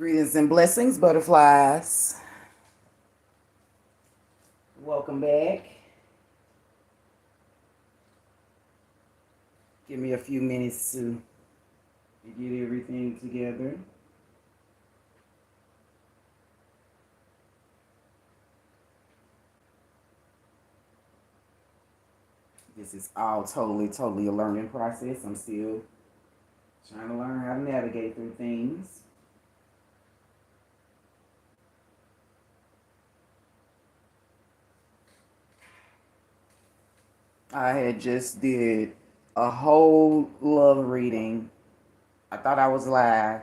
Greetings and blessings, butterflies. Welcome back. Give me a few minutes to get everything together. This is all totally a learning process. I'm still trying to learn how to navigate through things. I had just did a whole love reading. I thought I was live.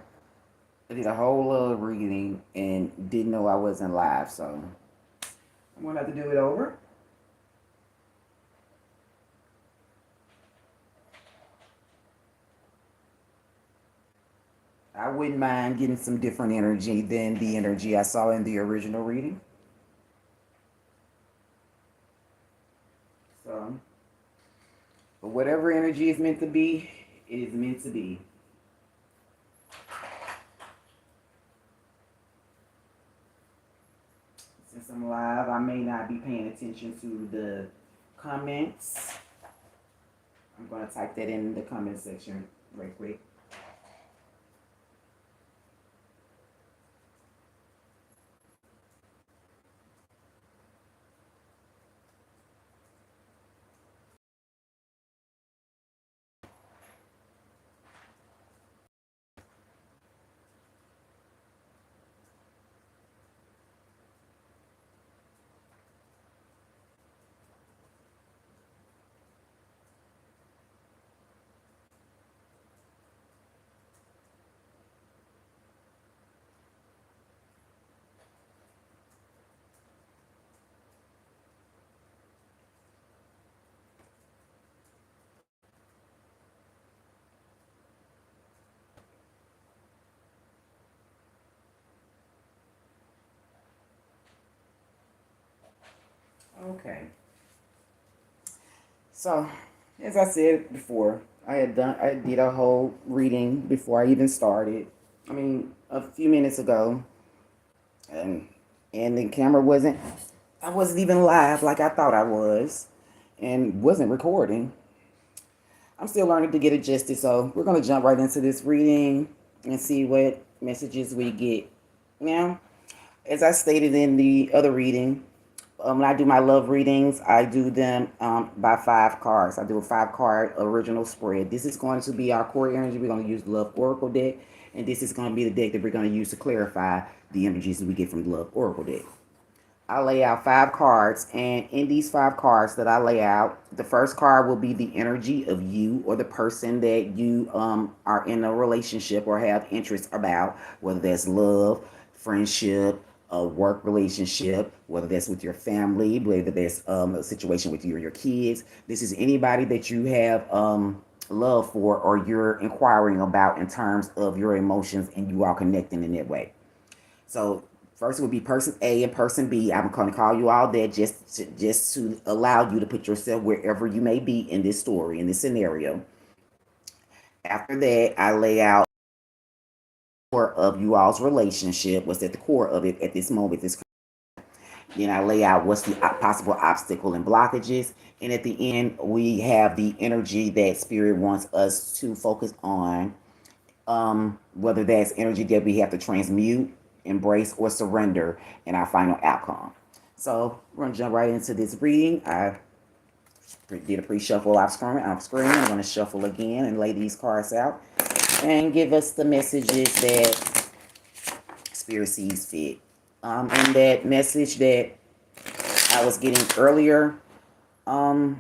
I did a whole love reading and didn't know I wasn't live, so I'm gonna have to do it over. I wouldn't mind getting some different energy than the energy I saw in the original reading. So, but whatever energy is meant to be, it is meant to be. Since I'm live, I may not be paying attention to the comments. I'm going to type that in the comment section right quick. Okay. So, as I said before, I did a whole reading before I even started. I mean, a few minutes ago, and the camera wasn't. I wasn't even live like I thought I was, and wasn't recording. I'm still learning to get adjusted, so we're gonna jump right into this reading and see what messages we get. Now, as I stated in the other reading, when I do my love readings, I do them by 5 cards. I do a 5 card original spread. This is going to be our core energy. We're going to use the Love Oracle deck, and this is going to be the deck that we're going to use to clarify the energies that we get from the Love Oracle deck. I lay out 5 cards, and in these 5 cards that I lay out, the first card will be the energy of you or the person that you are in a relationship or have interest about, whether that's love, friendship, a work relationship, whether that's with your family, whether that's a situation with you or your kids. This is anybody that you have love for or you're inquiring about in terms of your emotions, and you are connecting in that way. So first would be person A and person B. I'm going to call you all that just to allow you to put yourself wherever you may be in this story, in this scenario. After that, I lay out core of you all's relationship. What's at the core of it at this moment? Then I lay out what's the possible obstacle and blockages. And at the end, we have the energy that spirit wants us to focus on, whether that's energy that we have to transmute, embrace, or surrender in our final outcome. So we're gonna jump right into this reading. I did a pre-shuffle off screen. I'm gonna shuffle again and lay these cards out and give us the messages that Spirit sees fit. And that message that I was getting earlier, um,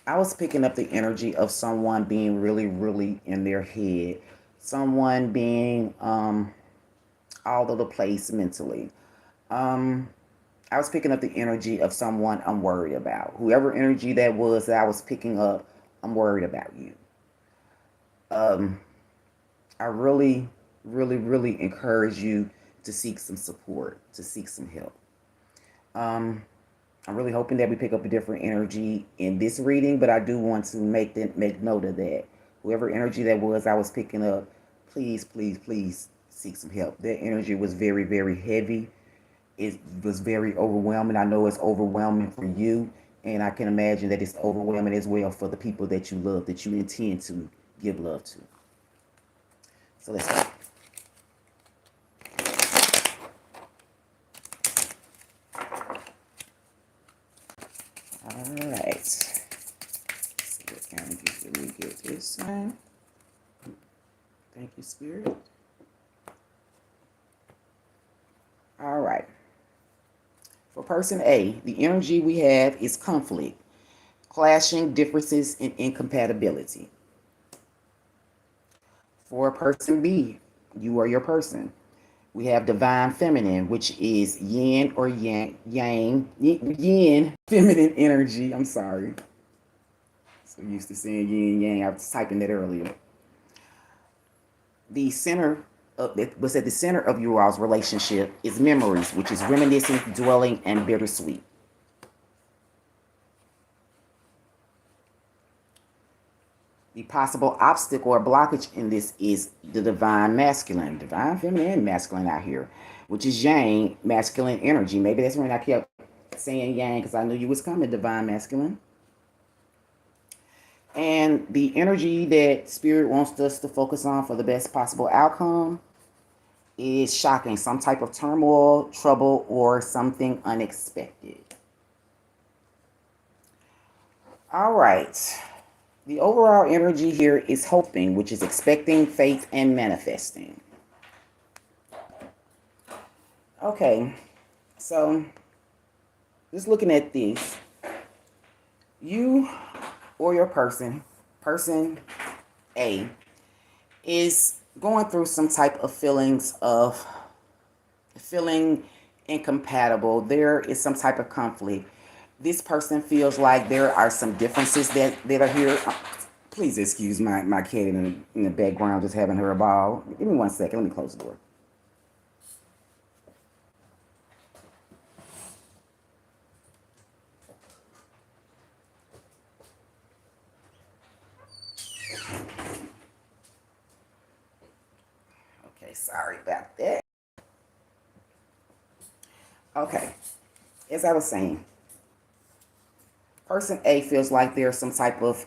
I was picking up the energy of someone being really in their head, someone being all over the place mentally. Um, I was picking up the energy of someone I'm worried about. Whoever energy that was that I was picking up, I'm worried about you. Um, I really encourage you to seek some support, to seek some help. Um, I'm really hoping that we pick up a different energy in this reading, but I do want to make note of that. Whoever energy that was I was picking up, please, please, please seek some help. That energy was very, very heavy. It was very overwhelming. I know it's overwhelming for you, and I can imagine that it's overwhelming as well for the people that you love, that you intend to give love to. So let's go. All right. Let's see what energies did we get this time. Thank you, Spirit. All right. For person A, the energy we have is conflict, clashing, differences, and incompatibility. For person B, you are your person. We have divine feminine, which is yin or yin feminine energy. I'm sorry. So used to saying yin yang. I was typing that earlier. The center what's at the center of your all's relationship is memories, which is reminiscing, dwelling, and bittersweet. The possible obstacle or blockage in this is the divine masculine, divine feminine and masculine out here, which is yang, masculine energy. Maybe that's when I kept saying yang because I knew you was coming, divine masculine. And the energy that Spirit wants us to focus on for the best possible outcome is shocking, some type of turmoil, trouble, or something unexpected. All right. The overall energy here is hoping, which is expecting, faith, and manifesting. Okay, so just looking at this, you or your person A, is going through some type of feelings of feeling incompatible. There is some type of conflict. This person feels like there are some differences that are here. Please excuse my cat in the background just having her a ball. Give me 1 second. Let me close the door. Okay, sorry about that. Okay, as I was saying, person A feels like there's some type of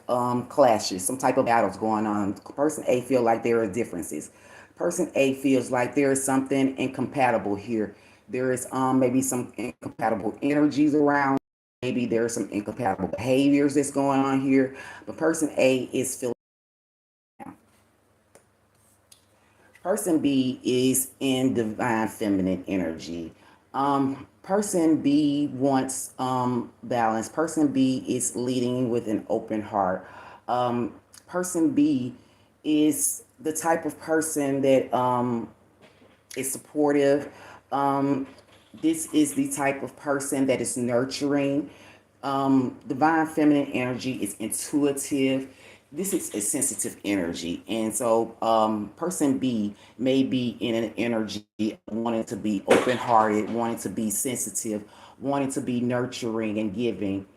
clashes, some type of battles going on. Person A feels like there are differences. Person A feels like there is something incompatible here. There is maybe some incompatible energies around. Maybe there are some incompatible behaviors that's going on here. But person A is feeling down. Person B is in divine feminine energy. Person B wants balance. Person B is leading with an open heart. Person B is the type of person that is supportive. This is the type of person that is nurturing. Divine feminine energy is intuitive. This is a sensitive energy. And so person B may be in an energy wanting to be open hearted, wanting to be sensitive, wanting to be nurturing and giving.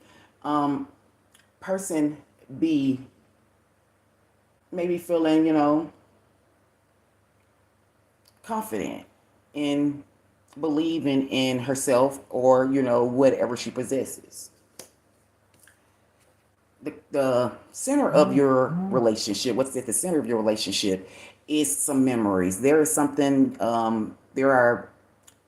Person B may be feeling, confident in believing in herself or, whatever she possesses. The center of your relationship, what's at the center of your relationship is some memories. There is something, you are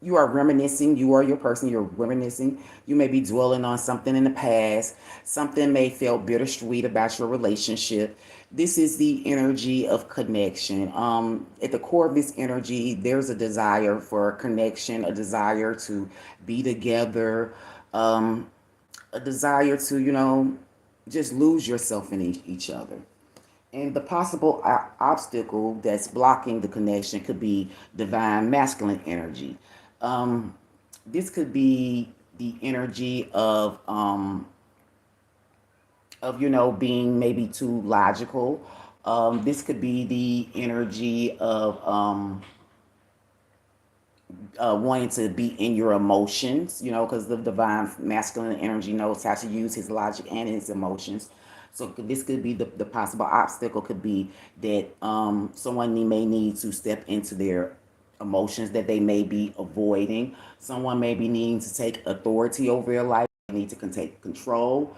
reminiscing, you are your person, you're reminiscing. You may be dwelling on something in the past. Something may feel bittersweet about your relationship. This is the energy of connection. At the core of this energy, there's a desire for connection, a desire to be together, a desire to, just lose yourself in each other. And the possible obstacle that's blocking the connection could be divine masculine energy. This could be the energy of being maybe too logical. This could be the energy of wanting to be in your emotions, because the divine masculine energy knows how to use his logic and his emotions. So this could be the possible obstacle could be that someone may need to step into their emotions that they may be avoiding. Someone may be needing to take authority over their life, need to take control.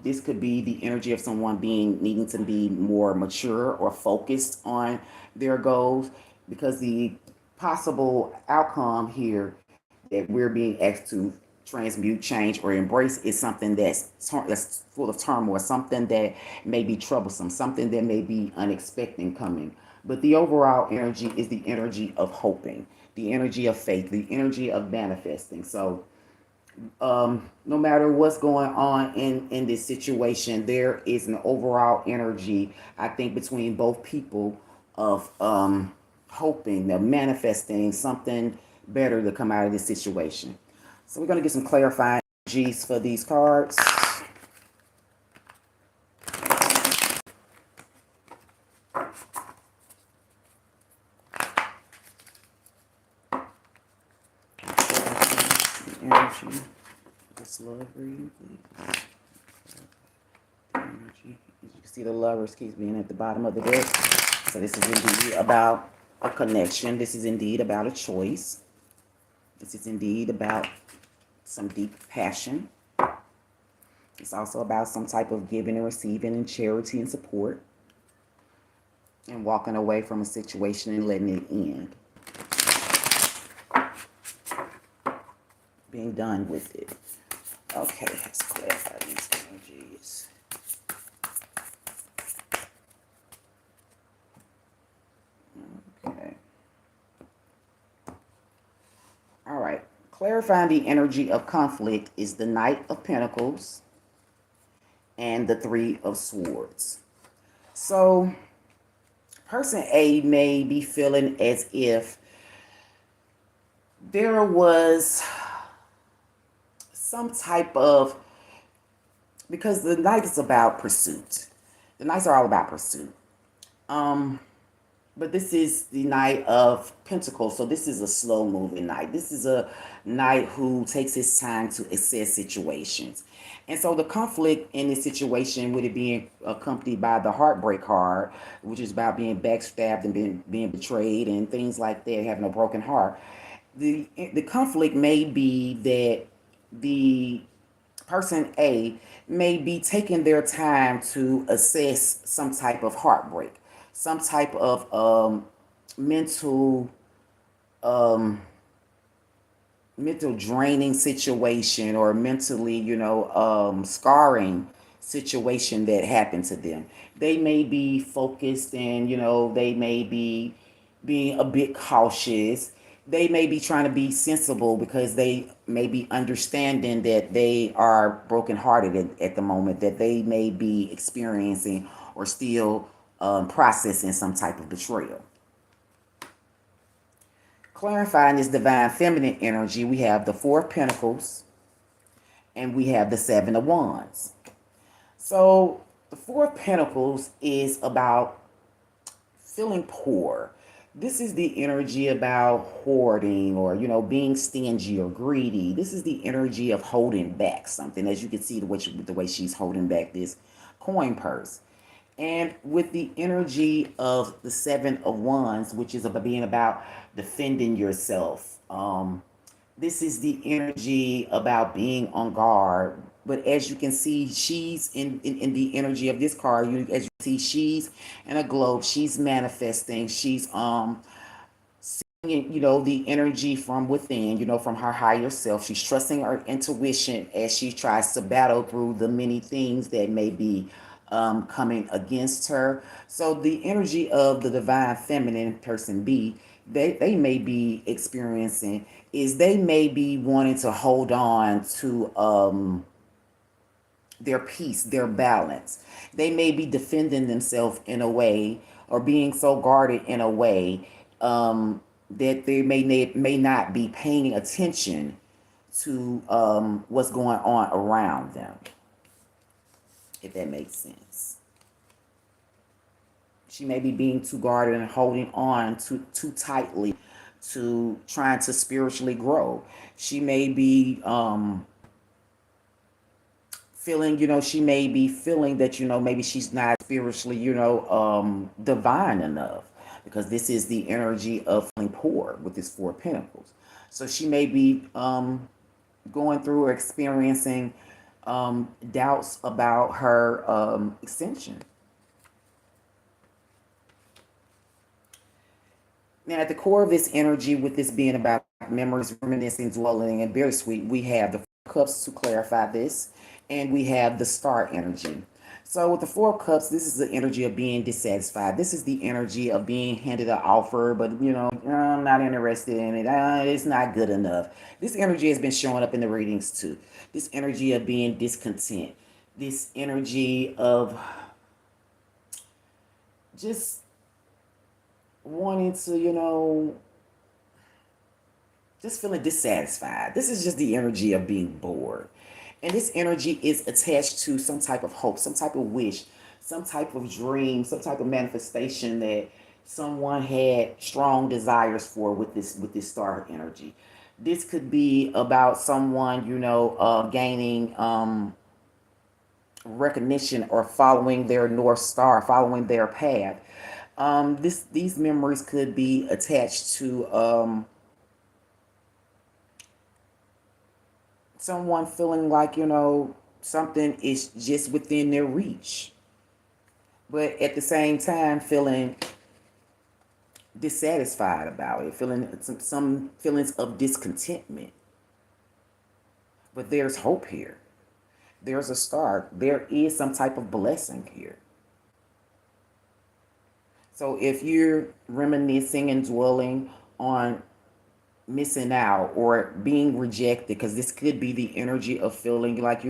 This could be the energy of someone being needing to be more mature or focused on their goals, because the possible outcome here that we're being asked to transmute, change, or embrace is something that's full of turmoil, something that may be troublesome, something that may be unexpected coming. But the overall energy is the energy of hoping, the energy of faith, the energy of manifesting. So no matter what's going on in this situation, there is an overall energy, I think, between both people of hoping, of manifesting something better to come out of this situation. So we're going to get some clarifying energies for these cards. Energy. This love reading, please. Energy. As you can see, the lovers keeps being at the bottom of the deck. So this is indeed about a connection. This is indeed about a choice. This is indeed about some deep passion. It's also about some type of giving and receiving and charity and support, and walking away from a situation and letting it end. Being done with it. Okay, let's clarify these energies. Okay. All right. Clarifying the energy of conflict is the Knight of Pentacles and the Three of Swords. So, person A may be feeling as if there was some type of, because the Knight is about pursuit. The Knights are all about pursuit. But this is the Knight of Pentacles, so this is a slow moving knight. This is a knight who takes his time to assess situations. And so the conflict in this situation, with it being accompanied by the heartbreak card, which is about being backstabbed and being betrayed and things like that, having a broken heart. The conflict may be that the person A may be taking their time to assess some type of heartbreak, some type of mental um, mental draining situation, or mentally, scarring situation that happened to them. They may be focused, and they may be being a bit cautious. They may be trying to be sensible because they may be understanding that they are brokenhearted at the moment, that they may be experiencing or still processing some type of betrayal. Clarifying this divine feminine energy, we have the Four of Pentacles and we have the Seven of Wands. So the Four of Pentacles is about feeling poor. This is the energy about hoarding, or being stingy or greedy. This is the energy of holding back something, as you can see the way she's holding back this coin purse. And with the energy of the Seven of Wands, which is about being about defending yourself. This is the energy about being on guard. But as you can see, she's in the energy of this card. As you see, she's in a globe. She's manifesting. She's seeing, the energy from within, from her higher self. She's trusting her intuition as she tries to battle through the many things that may be coming against her. So the energy of the divine feminine person B, they may be experiencing is they may be wanting to hold on to their peace, their balance. They may be defending themselves in a way, or being so guarded in a way that they may not be paying attention to what's going on around them, if that makes sense. She may be being too guarded and holding on too tightly to trying to spiritually grow. She may be feeling, she may be feeling that, maybe she's not spiritually, divine enough, because this is the energy of feeling poor with this Four of Pentacles. So she may be going through or experiencing doubts about her ascension. Now, at the core of this energy, with this being about memories, reminiscing, dwelling, and bittersweet, we have the Four Cups to clarify this, and we have the Star energy. So, with the Four Cups, this is the energy of being dissatisfied. This is the energy of being handed an offer, but I'm not interested in it. It's not good enough. This energy has been showing up in the readings too. This energy of being discontent. This energy of just wanting to, just feeling dissatisfied. This is just the energy of being bored. And this energy is attached to some type of hope, some type of wish, some type of dream, some type of manifestation that someone had strong desires for with this star energy. This could be about someone, gaining recognition or following their north star, following their path. These memories could be attached to someone feeling like, something is just within their reach, but at the same time feeling dissatisfied about it, feeling some feelings of discontentment. But there's hope here. There's a star. There is some type of blessing here. So if you're reminiscing and dwelling on missing out or being rejected, because this could be the energy of feeling like,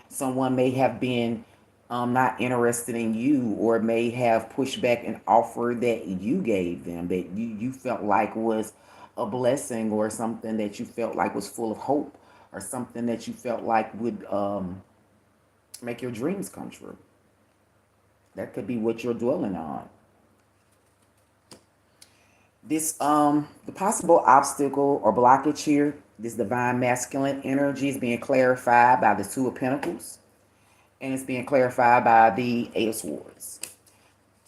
someone may have been not interested in you, or may have pushed back an offer that you gave them, that you felt like was a blessing, or something that you felt like was full of hope, or something that you felt like would make your dreams come true. That could be what you're dwelling on. This the possible obstacle or blockage here, this divine masculine energy is being clarified by the Two of Pentacles, and it's being clarified by the Eight of Swords.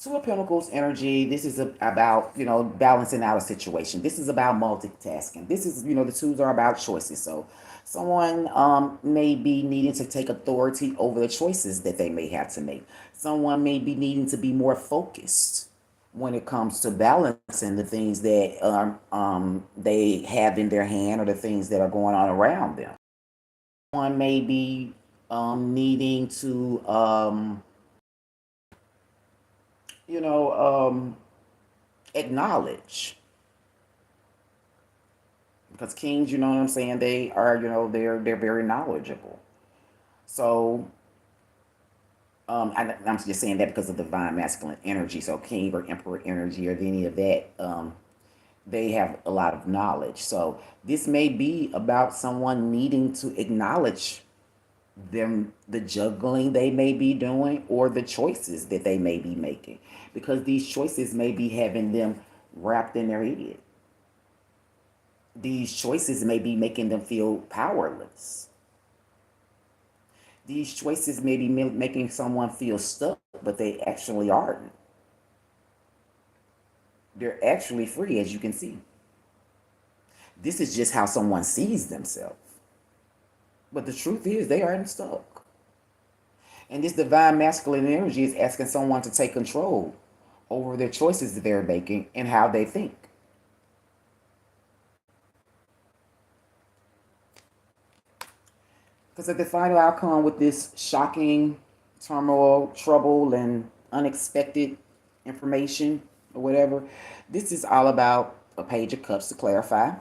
Two of Pentacles energy, this is about, balancing out a situation. This is about multitasking. This is, the twos are about choices. So someone may be needing to take authority over the choices that they may have to make. Someone may be needing to be more focused when it comes to balancing the things that they have in their hand, or the things that are going on around them. One may be needing to, you know, acknowledge, because kings, you know what I'm saying, they are, they're very knowledgeable. So I'm just saying that because of the divine masculine energy. So king or emperor energy or any of that, they have a lot of knowledge. So this may be about someone needing to acknowledge them, the juggling they may be doing, or the choices that they may be making, because these choices may be having them wrapped in their head. These choices may be making them feel powerless. These choices may be making someone feel stuck, but they actually aren't. They're actually free, as you can see. This is just how someone sees themselves. But the truth is, they aren't stuck. And this divine masculine energy is asking someone to take control over their choices that they're making and how they think. Because at the final outcome with this shocking turmoil, trouble, and unexpected information or whatever, this is all about a Page of Cups to clarify,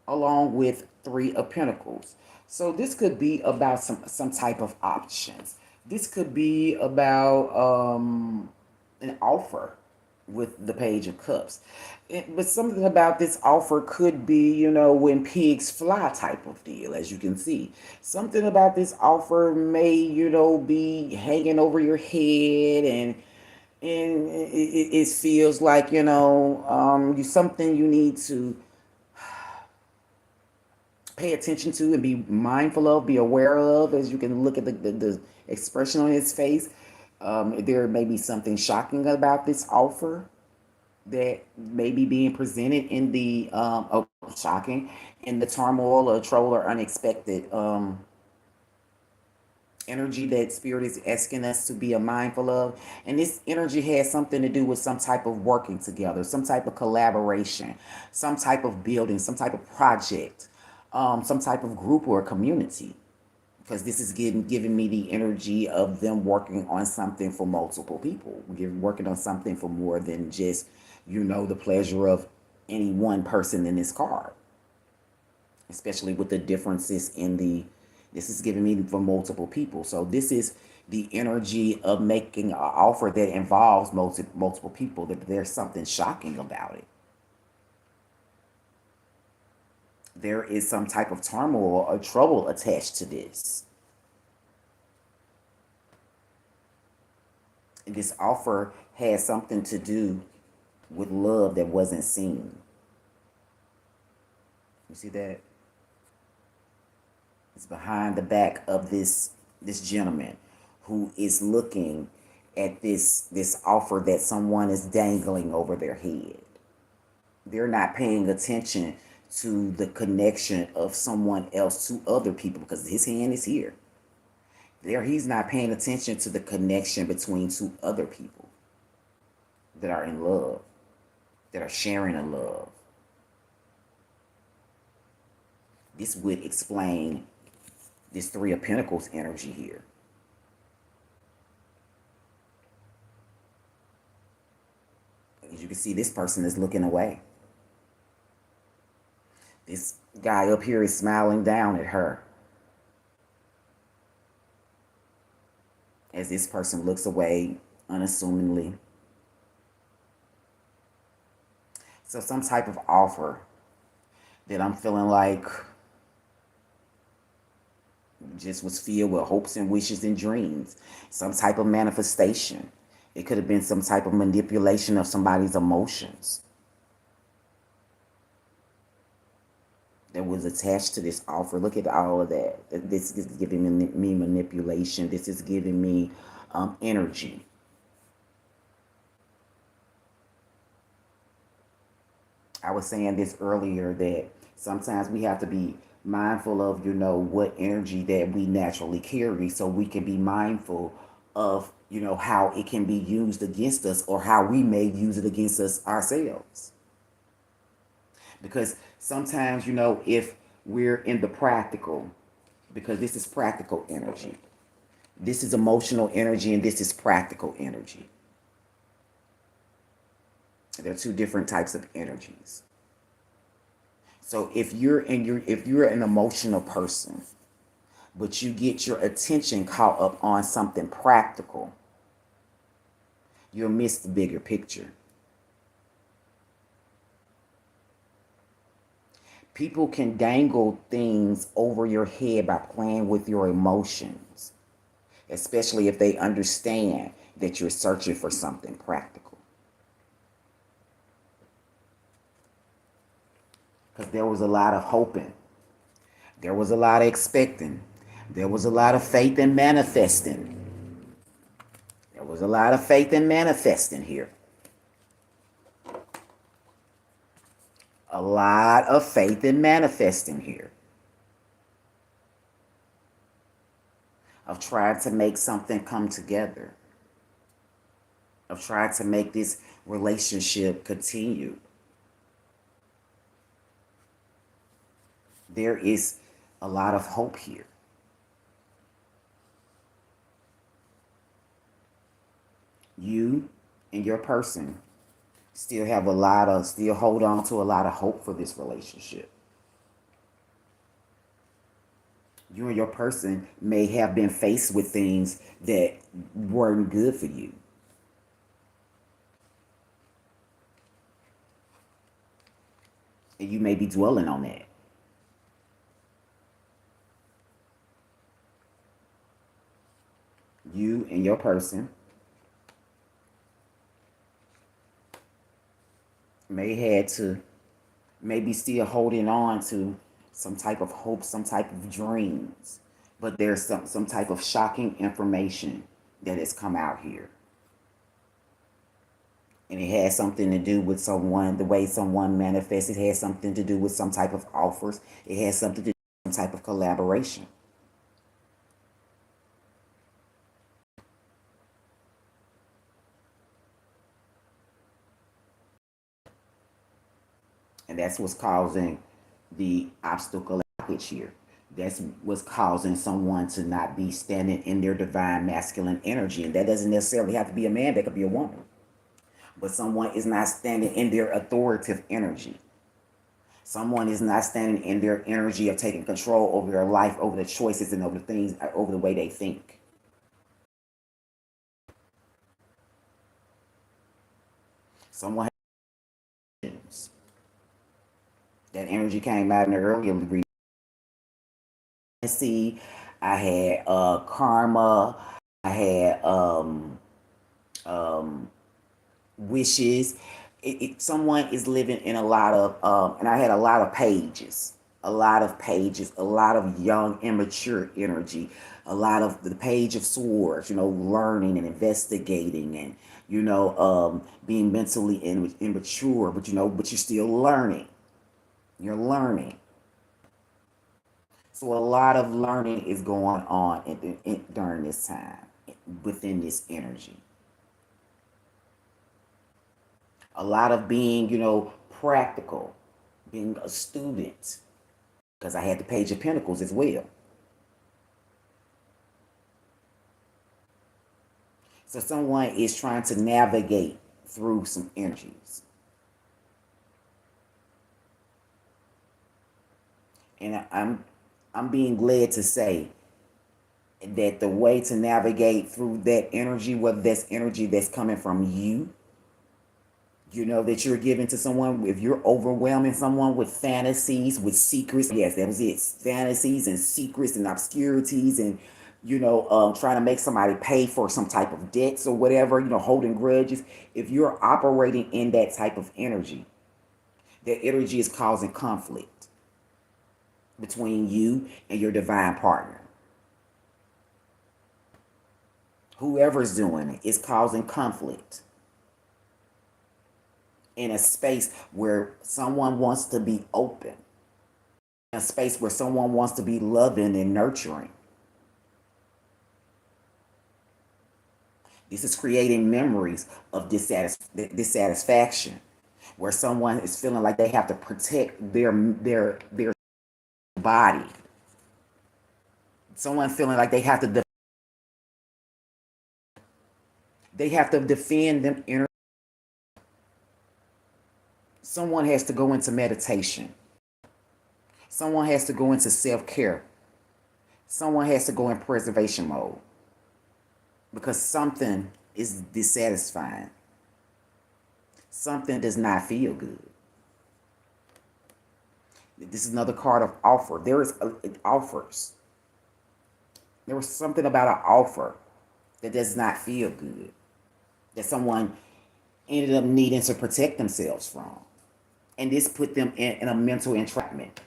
along with Three of Pentacles. So this could be about some type of options. This could be about an offer with the Page of Cups. But something about this offer could be, when pigs fly type of deal, as you can see. Something about this offer may, be hanging over your head, and and it feels like, you something you need to pay attention to and be mindful of, be aware of, as you can look at the expression on his face. There may be something shocking about this offer that may be being presented in the shocking, in the turmoil or trouble or unexpected energy that spirit is asking us to be mindful of. And this energy has something to do with some type of working together, some type of collaboration, some type of building, some type of project, some type of group or community. Because this is giving me the energy of them working on something for multiple people, working on something for more than just, the pleasure of any one person in this card, especially with the differences in the, this is giving me for multiple people. So this is the energy of making an offer that involves multiple people, that there's something shocking about it. There is some type of turmoil or trouble attached to this. And this offer has something to do with love that wasn't seen. You see that? It's behind the back of this gentleman who is looking at this offer that someone is dangling over their head. They're not paying attention to the connection of someone else to other people because his hand is here. There, he's not paying attention to the connection between two other people that are in love, that are sharing a love. This would explain this Three of Pentacles energy here. As you can see, this person is looking away. This guy up here is smiling down at her as this person looks away unassumingly. So some type of offer that I'm feeling like just was filled with hopes and wishes and dreams. Some type of manifestation. It could have been some type of manipulation of somebody's emotions that was attached to this offer. Look at all of that. This is giving me manipulation. This is giving me energy. I was saying this earlier that sometimes we have to be mindful of, what energy that we naturally carry, so we can be mindful of, how it can be used against us or how we may use it against us ourselves. Because sometimes, if we're in the practical, because this is practical energy, this is emotional energy, and this is practical energy. There are two different types of energies. So if you're an emotional person, but you get your attention caught up on something practical, you'll miss the bigger picture. People can dangle things over your head by playing with your emotions, especially if they understand that you're searching for something practical. Because there was a lot of hoping, there was a lot of expecting, there was a lot of faith in manifesting. There was a lot of faith in manifesting here. A lot of faith in manifesting here. Of trying to make something come together. Of trying to make this relationship continue. There is a lot of hope here. You and your person still hold on to a lot of hope for this relationship. You and your person may have been faced with things that weren't good for you. And you may be dwelling on that. You and your person may had to maybe still holding on to some type of hope, some type of dreams, but there's some type of shocking information that has come out here, and it has something to do with someone, the way someone manifests. It has something to do with some type of offers. It has something to do with some type of collaboration. And that's what's causing the obstacle blockage here. That's what's causing someone to not be standing in their divine masculine energy. And that doesn't necessarily have to be a man, that could be a woman. But someone is not standing in their authoritative energy. Someone is not standing in their energy of taking control over their life, over the choices, and over the things, over the way they think. Someone has that energy came out in the earlier reading. See, I had karma. I had um, wishes. Someone is living in a lot of, and I had a lot of pages, a lot of young, immature energy, a lot of the page of swords, learning and investigating and, being mentally immature, but you're still learning. You're learning. So a lot of learning is going on during this time within this energy. A lot of being, practical, being a student, because I had the Page of Pentacles as well. So someone is trying to navigate through some energies. And I'm being led to say that the way to navigate through that energy, whether that's energy that's coming from you, that you're giving to someone, if you're overwhelming someone with fantasies, with secrets, yes, that was it, fantasies and secrets and obscurities and, trying to make somebody pay for some type of debts or whatever, holding grudges. If you're operating in that type of energy, that energy is causing conflict between you and your divine partner. Whoever's doing it is causing conflict in a space where someone wants to be open, in a space where someone wants to be loving and nurturing. This is creating memories of dissatisfaction, where someone is feeling like they have to protect their body. Someone feeling like they have to defend them inner. Someone has to go into meditation. Someone has to go into self-care. Someone has to go in preservation mode because something is dissatisfying. Something does not feel good. This is another card of offer. There is offers. There was something about an offer that does not feel good, that someone ended up needing to protect themselves from. And this put them in a mental entrapment.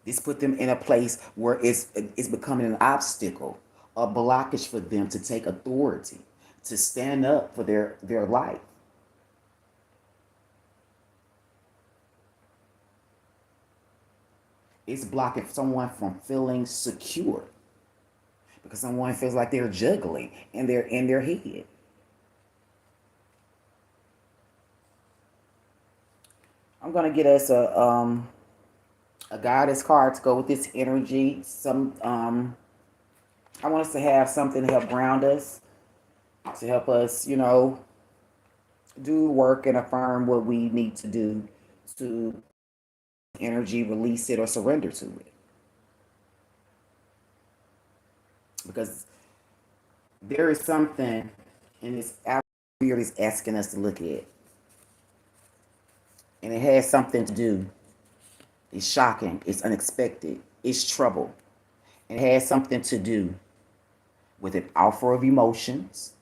This put them in a place where it's becoming an obstacle, a blockage for them to take authority, to stand up for their life. It's blocking someone from feeling secure because someone feels like they're juggling and they're in their head. I'm gonna get us a goddess card to go with this energy. I want us to have something to help ground us, to help us, do work and affirm what we need to do to energy, release it or surrender to it. Because there is something in this spirit is asking us to look at. And it has something to do. It's shocking. It's unexpected. It's trouble. It has something to do with an offer of emotions.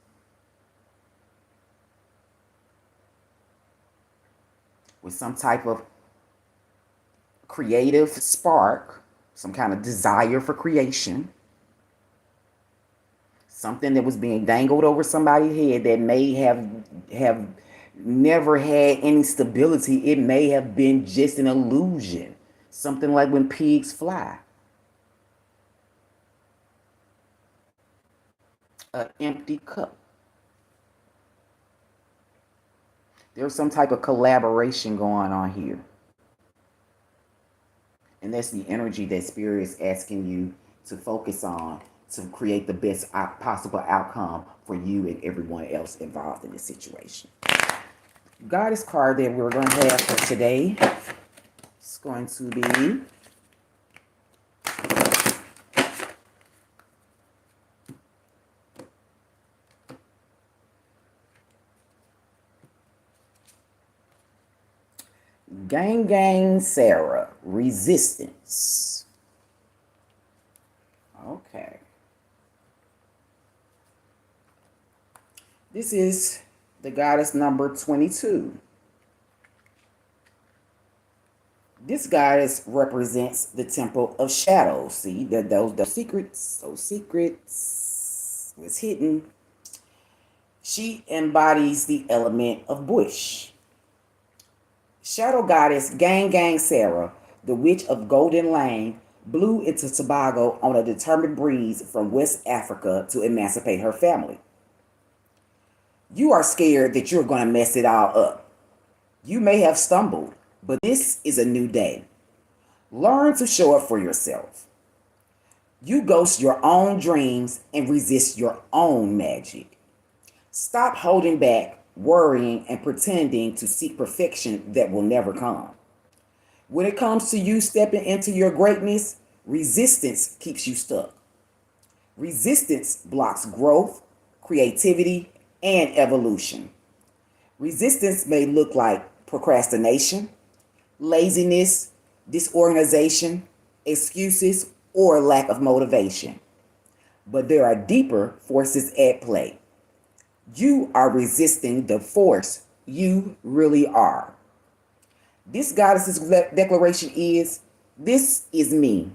with some type of creative spark, some kind of desire for creation, something that was being dangled over somebody's head that may have never had any stability. It may have been just an illusion, something like when pigs fly. An empty cup. There's some type of collaboration going on here. And that's the energy that Spirit is asking you to focus on to create the best possible outcome for you and everyone else involved in this situation. Goddess card that we're going to have for today is going to be Gang Gang Sarah, Resistance. Okay. This is the goddess number 22. This goddess represents the temple of shadows. See, those secrets was hidden. She embodies the element of bush. Shadow goddess Gang Gang Sarah, the witch of Golden Lane, blew into Tobago on a determined breeze from West Africa to emancipate her family. You are scared that you're going to mess it all up. You may have stumbled, but this is a new day. Learn to show up for yourself. You ghost your own dreams and resist your own magic. Stop holding back, worrying, and pretending to seek perfection that will never come. When it comes to you stepping into your greatness, resistance keeps you stuck. Resistance blocks growth, creativity, and evolution. Resistance may look like procrastination, laziness, disorganization, excuses, or lack of motivation. But there are deeper forces at play. You are resisting the force you really are. This goddess's declaration is, this is me.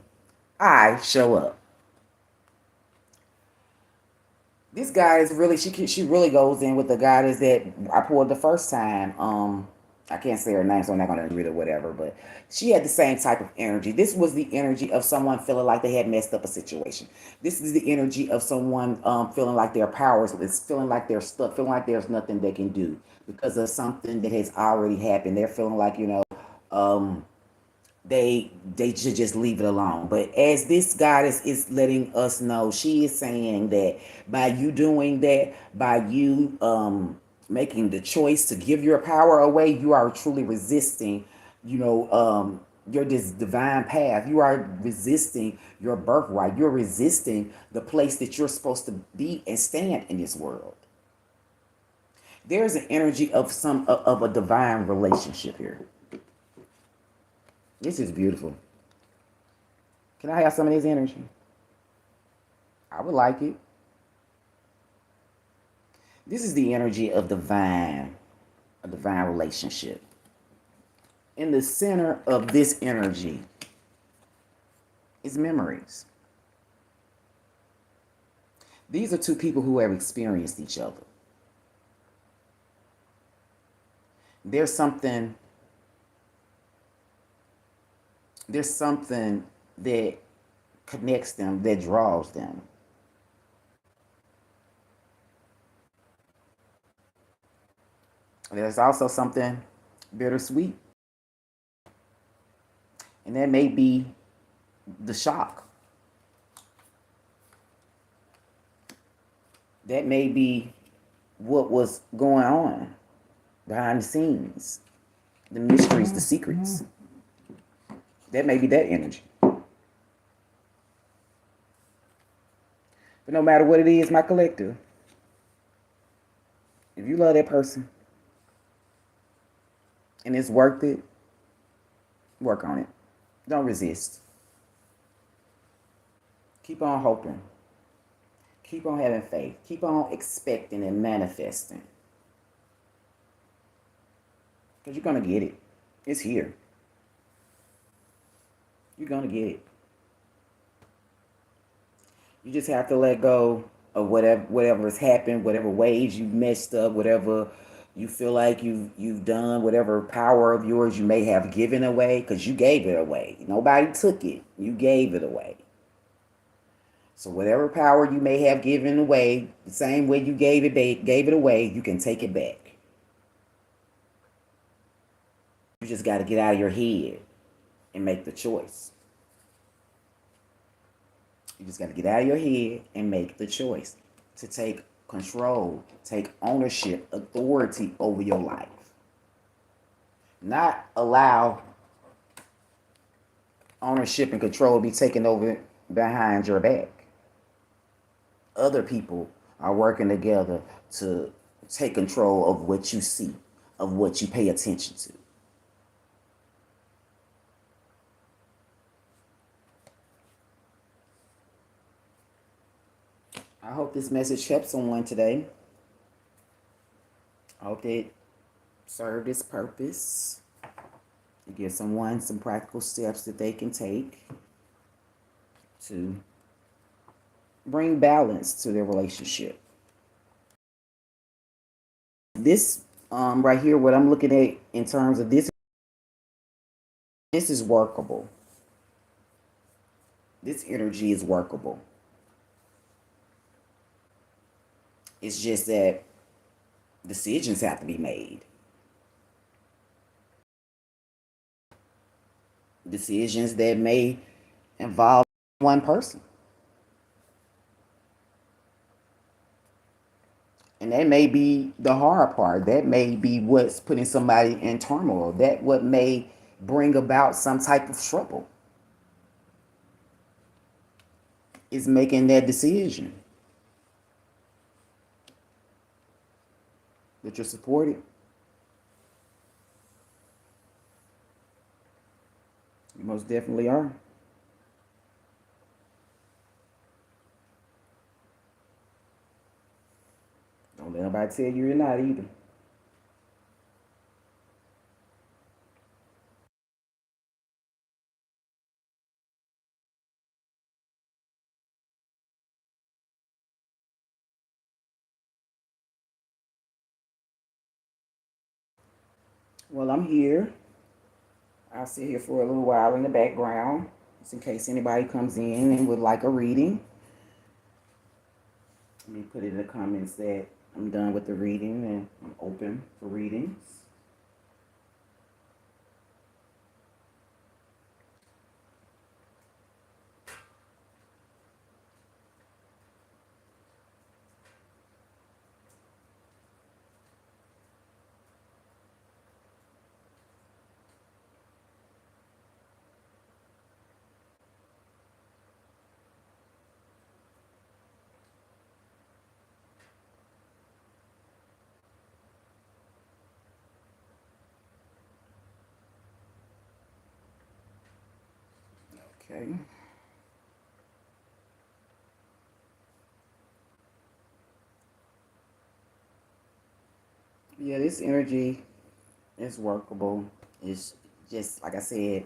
I show up. This goddess really, she really goes in with the goddess that I pulled the first time. I can't say her name, so I'm not going to read it or whatever, but she had the same type of energy. This was the energy of someone feeling like they had messed up a situation. This is the energy of someone feeling like their powers is feeling like they're stuck, feeling like there's nothing they can do because of something that has already happened. They're feeling like, they should just leave it alone. But as this goddess is letting us know, she is saying that by you doing that, by you making the choice to give your power away, you are truly resisting, your this divine path. You are resisting your birthright. You're resisting the place that you're supposed to be and stand in this world. There's an energy of a divine relationship here. This is beautiful. Can I have some of this energy? I would like it. This is the energy of a divine relationship. In the center of this energy is memories. These are two people who have experienced each other. There's something that connects them, that draws them. There's also something bittersweet. And that may be the shock. That may be what was going on behind the scenes, the mysteries, the secrets. That may be that energy. But no matter what it is, my collective, if you love that person and it's worth it, work on it. Don't resist. Keep on hoping. Keep on having faith. Keep on expecting and manifesting. Because you're going to get it. It's here. You're gonna get it. You just have to let go of whatever has happened, whatever ways you messed up, whatever you feel like you've done, whatever power of yours you may have given away, because you gave it away. Nobody took it. You gave it away. So whatever power you may have given away, the same way you gave it away, you can take it back. You just got to get out of your head and make the choice. You just got to get out of your head and make the choice to take control, take ownership, authority over your life. Not allow ownership and control to be taken over behind your back. Other people are working together to take control of what you see, of what you pay attention to. I hope this message helped someone today. I hope it served its purpose to give someone some practical steps that they can take to bring balance to their relationship. This right here, what I'm looking at in terms of this is workable. This energy is workable. It's just that decisions have to be made. Decisions that may involve one person. And that may be the hard part. That may be what's putting somebody in turmoil. That what may bring about some type of trouble. Is making that decision. That you're supported. You most definitely are. Don't let nobody tell you you're not either. Well, I'm here. I'll sit here for a little while in the background, just in case anybody comes in and would like a reading. Let me put it in the comments that I'm done with the reading and I'm open for readings. Okay. Yeah, this energy is workable. It's just, like I said,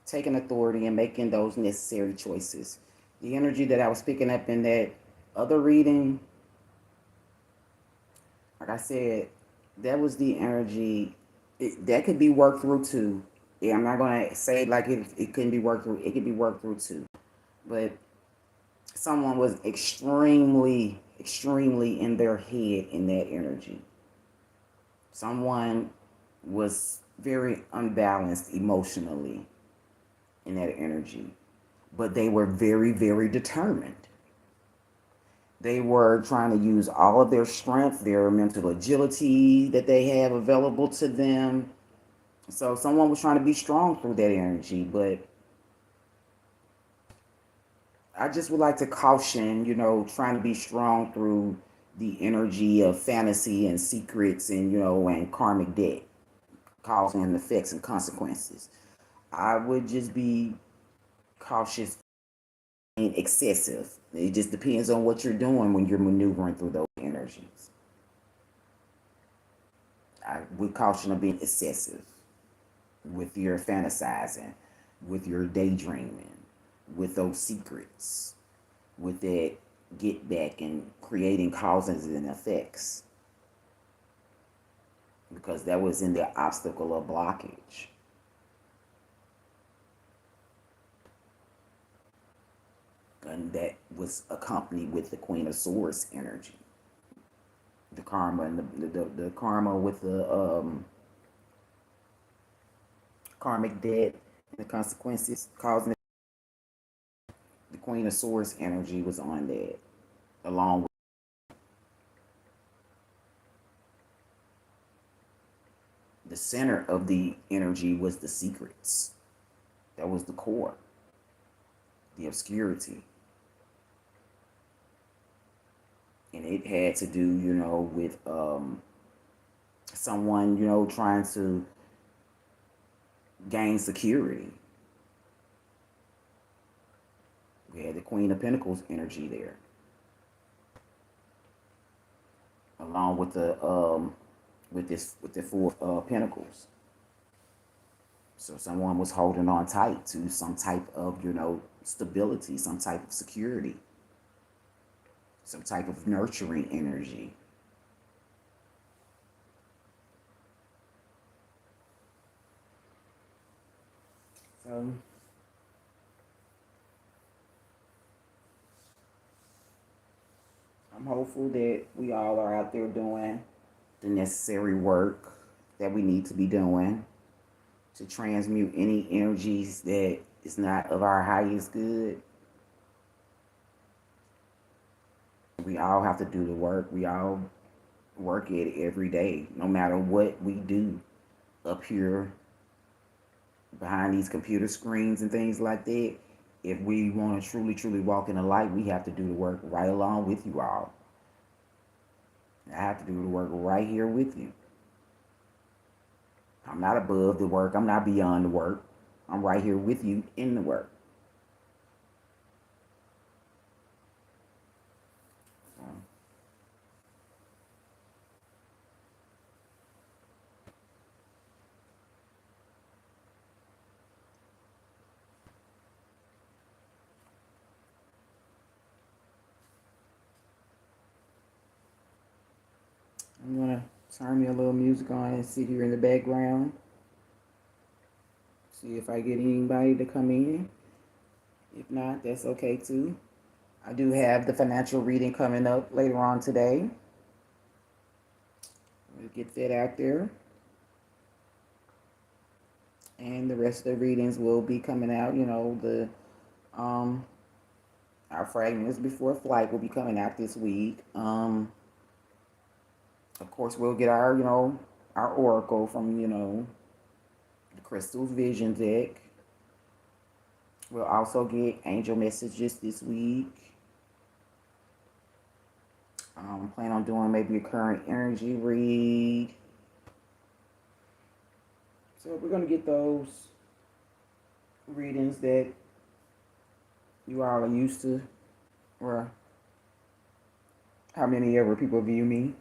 taking authority and making those necessary choices. The energy that I was picking up in that other reading, like I said, that was the energy that could be worked through too. Yeah, I'm not gonna say like it couldn't be worked through. It could be worked through too. But someone was extremely in their head in that energy. Someone was very unbalanced emotionally in that energy, but they were very determined. They were trying to use all of their strength, their mental agility that they have available to them. So someone was trying to be strong through that energy, but I just would like to caution, trying to be strong through the energy of fantasy and secrets and karmic debt, causing and effects and consequences. I would just be cautious and excessive. It just depends on what you're doing when you're maneuvering through those energies. I would caution of being excessive. with your fantasizing, with your daydreaming, with those secrets, with that get back and creating causes and effects, because that was in the obstacle of blockage. And that was accompanied with the Queen of Swords energy, the karma and the karma with the karmic debt and the consequences causing the Queen of Swords energy was on that, along with the center of the energy was the secrets. That was the core, the obscurity. And it had to do, with someone, trying to gain security. We had the Queen of Pentacles energy there, along with the Four of Pentacles. So someone was holding on tight to some type of, stability, some type of security, some type of nurturing energy. So I'm hopeful that we all are out there doing the necessary work that we need to be doing to transmute any energies that is not of our highest good. We all have to do the work. We all work at it every day, no matter what we do up here behind these computer screens and things like that. If we want to truly, truly walk in the light, we have to do the work right along with you all. I have to do the work right here with you. I'm not above the work. I'm not beyond the work. I'm right here with you in the work. I'm gonna turn me a little music on and sit here in the background. See if I get anybody to come in. If not, that's okay too. I do have the financial reading coming up later on today. We'll get that out there. And the rest of the readings will be coming out. Our fragments before flight will be coming out this week. Of course, we'll get our oracle from, the Crystal's Vision deck. We'll also get angel messages this week. Plan on doing maybe a current energy read. So we're going to get those readings that you all are used to, or how many ever people view me.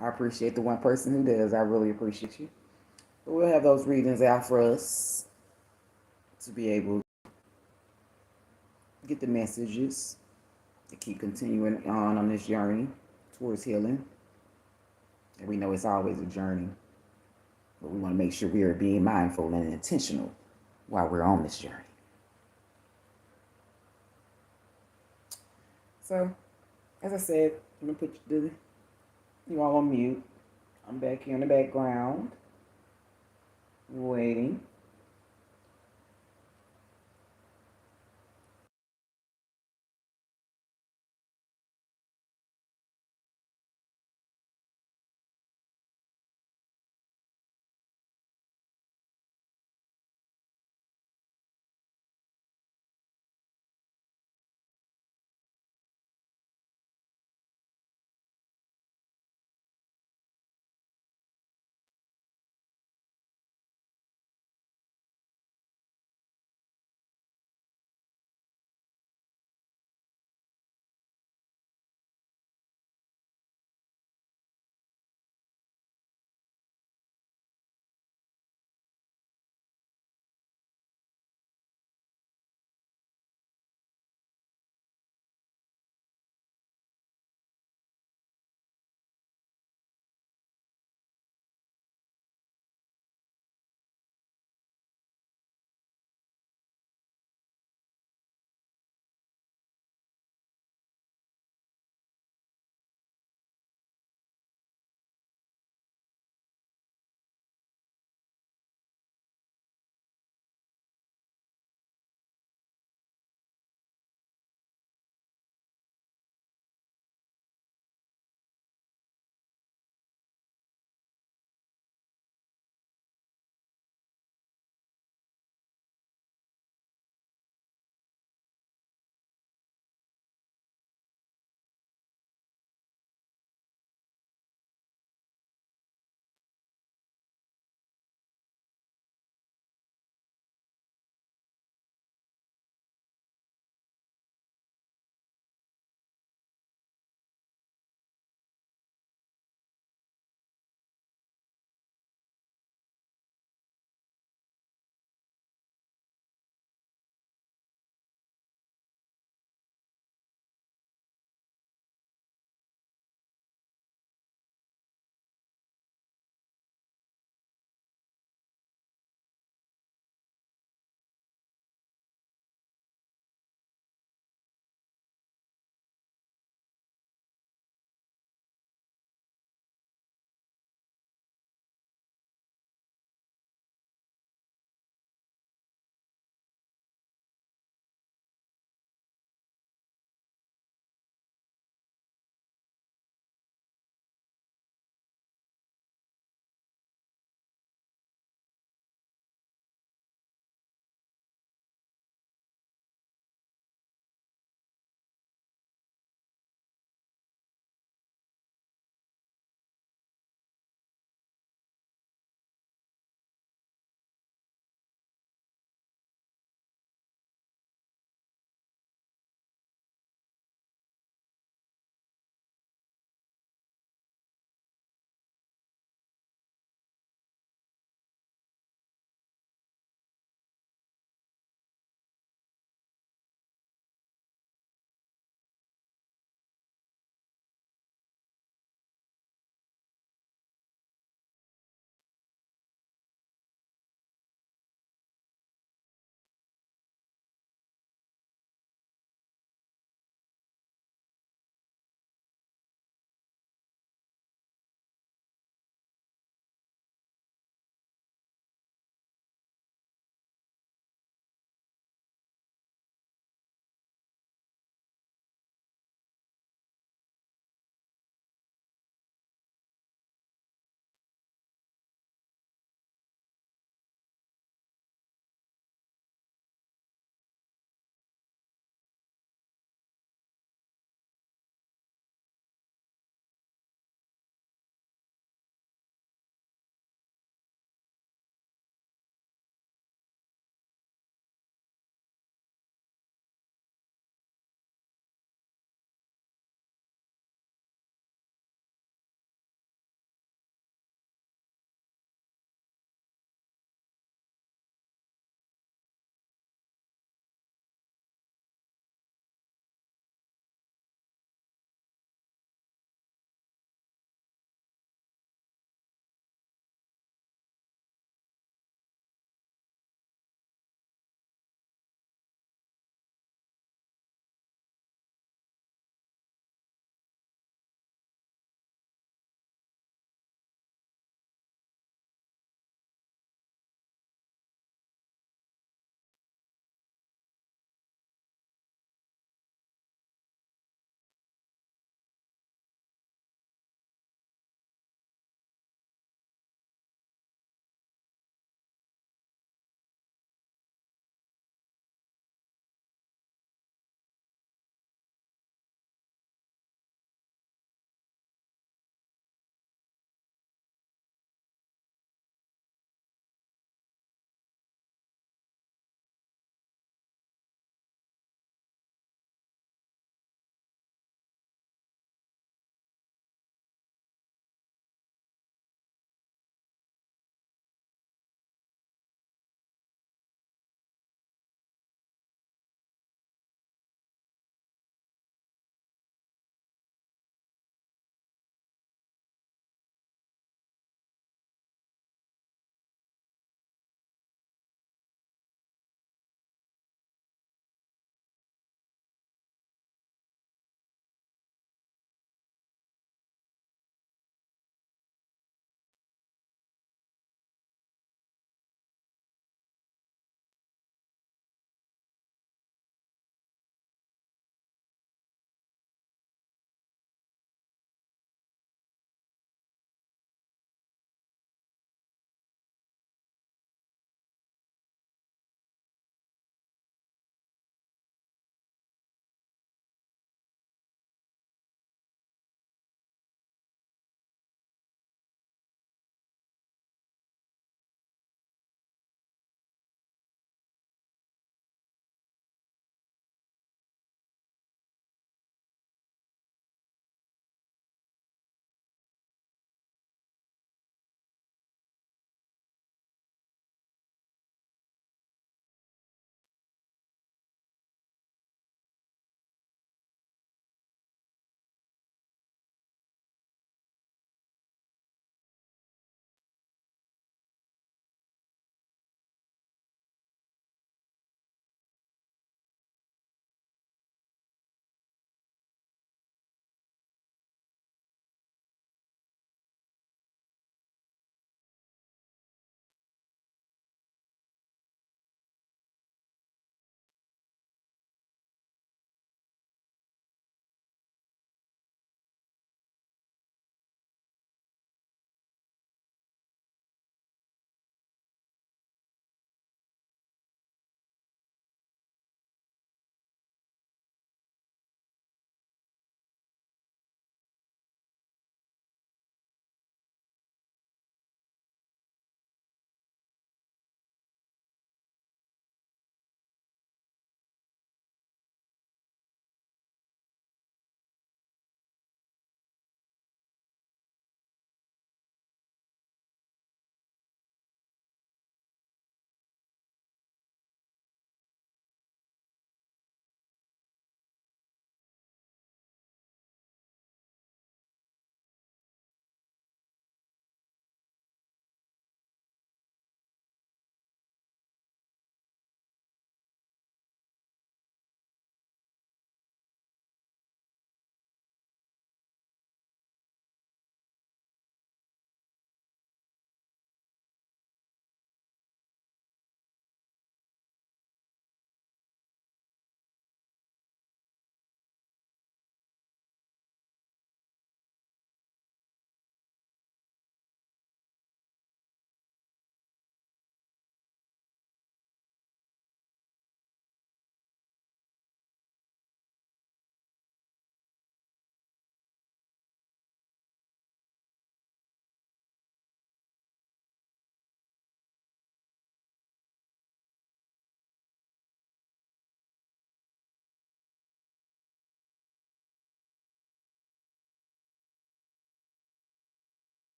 I appreciate the one person who does. I really appreciate you. But we'll have those readings out for us to be able to get the messages to keep continuing on this journey towards healing. And we know it's always a journey, but we want to make sure we are being mindful and intentional while we're on this journey. So, as I said, I'm going to put you all on mute. I'm back here in the background, waiting.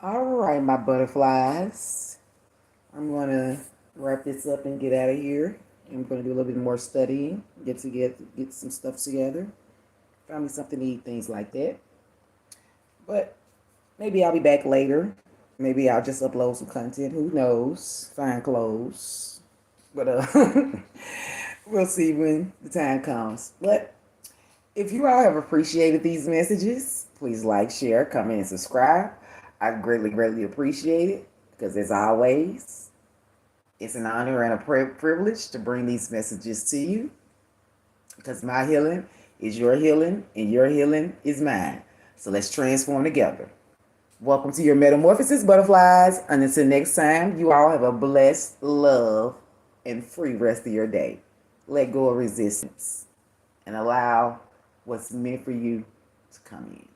All right, my butterflies. I'm gonna wrap this up and get out of here. I'm gonna do a little bit more studying, get some stuff together, find me something to eat, things like that. But maybe I'll be back later. Maybe I'll just upload some content. Who knows? Find clothes. But we'll see when the time comes. But if you all have appreciated these messages, please like, share, comment, and subscribe. I greatly, greatly appreciate it because, as always, it's an honor and a privilege to bring these messages to you because my healing is your healing and your healing is mine. So let's transform together. Welcome to your metamorphosis, butterflies. And until next time, you all have a blessed, love, and free rest of your day. Let go of resistance and allow what's meant for you to come in.